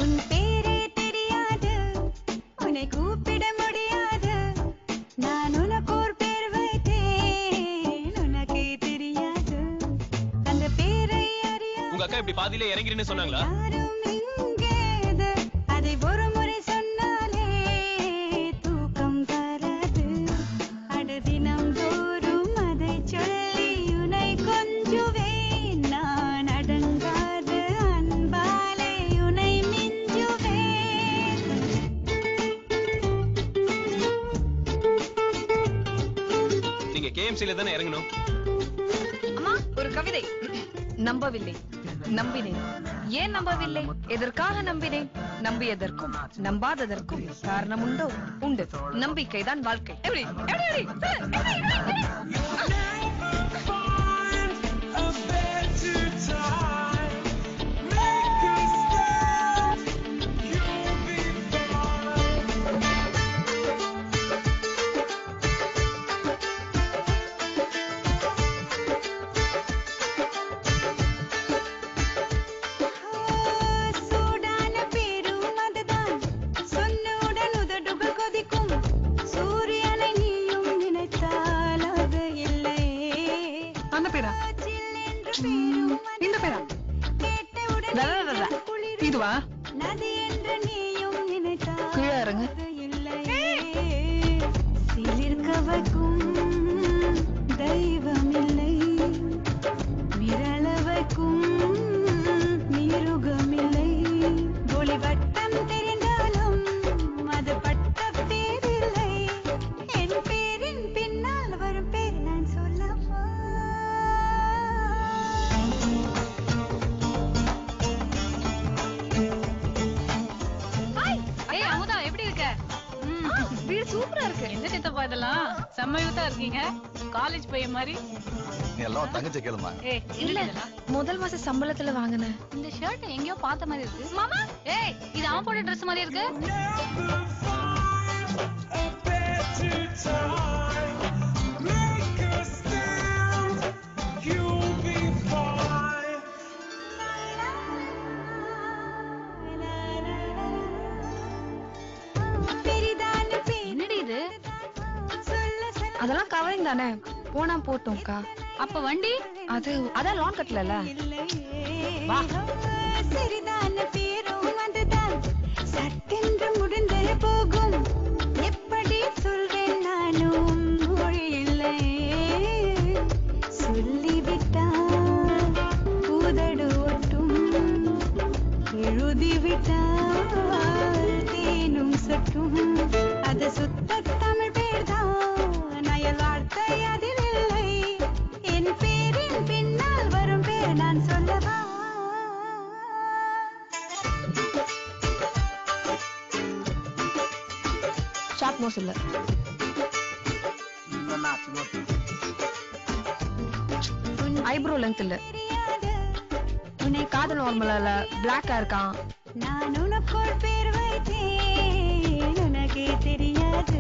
உன் பேரே தெரியாது, உன்னை கூப்பிட முடியாது, நான் உனக்கு ஒரு பேர் வைத்தேன், உனக்கே தெரியாது, அந்த பேரை அறியாது. உங்க அக்கா இப்படி பாதியிலே இறங்கிருன்னு சொன்னாங்களா? அதை ஒரு முறை சொன்னாலே தூக்கம் வராது, அடுதினம் தோறும் அதை சொல்லி உன்னை கொஞ்சுவேன், நான் அடங்காத அன்பாலே உன்னை மிஞ்சுவேன். நீங்க கேஎம்சில தானே இறங்கணும்? அம்மா ஒரு கவிதை. நம்பவில்லை, நம்பினேன். ஏன் நம்பவில்லை? எதற்காக நம்பினேன்? நம்பியதற்கும் நம்பாததற்கும் காரணம் உண்டோ? உண்டு. நம்பிக்கைதான் வாழ்க்கை. எப்படி இதுவா? கீழே இறங்கு. சிலிர்க்கவைக்கும் தெய்வம் இல்லை, விரளவைக்கும் மிருகம் இல்லை, ஒளி வட்டம் தெரிந்தாலும் அது பட்ட பேரில்லை, என் பேரின் பின்னால் வரும் பேர் நான் சொல்லவா? வீடு சூப்பரா இருக்கு. எந்த சித்தப்பா இதெல்லாம்? செம்மையூத்தா இருக்கீங்க, காலேஜ் பையன் மாதிரி. எல்லாம் தங்கச்சி கேளுமா? இல்ல, முதல் மாச சம்பளத்துல வாங்கினேன். இந்த ஷர்ட் எங்கேயோ பார்த்த மாதிரி இருக்கு. மாமா, ஏய் இது அவன் போட்ட ட்ரெஸ் மாதிரி இருக்கு. அதெல்லாம் கவரிங் தானே, போனா போட்டோம்க்கா. அப்ப வண்டி அதான் லோன் கட்டல. வா. சரிதான பேரும் அதுதான் சட்டென்று முடிந்து போகும், எப்படி சொல்வேன் நானும் மொழி இல்லை, சொல்லிவிட்டால் உதடு ஒட்டும், எழுதிவிட்டால் தேனும் சொட்டும், அது சுத்த தமிழ் பேர்தான், அயல் வார்த்தை அதில் இல்லை, என் பேரின் பின்னால் வரும் பேர் நான் சொல்லவா? ஷார்ட் நோஸ் இல்ல, ஐப்ரோ லென்த் இல்ல, காது நார்மலா இல்ல, பிளாக்கா இருக்கான். நான் உனக்கு ஒரு பேர் வைத்தேன், உனக்கே தெரியாது.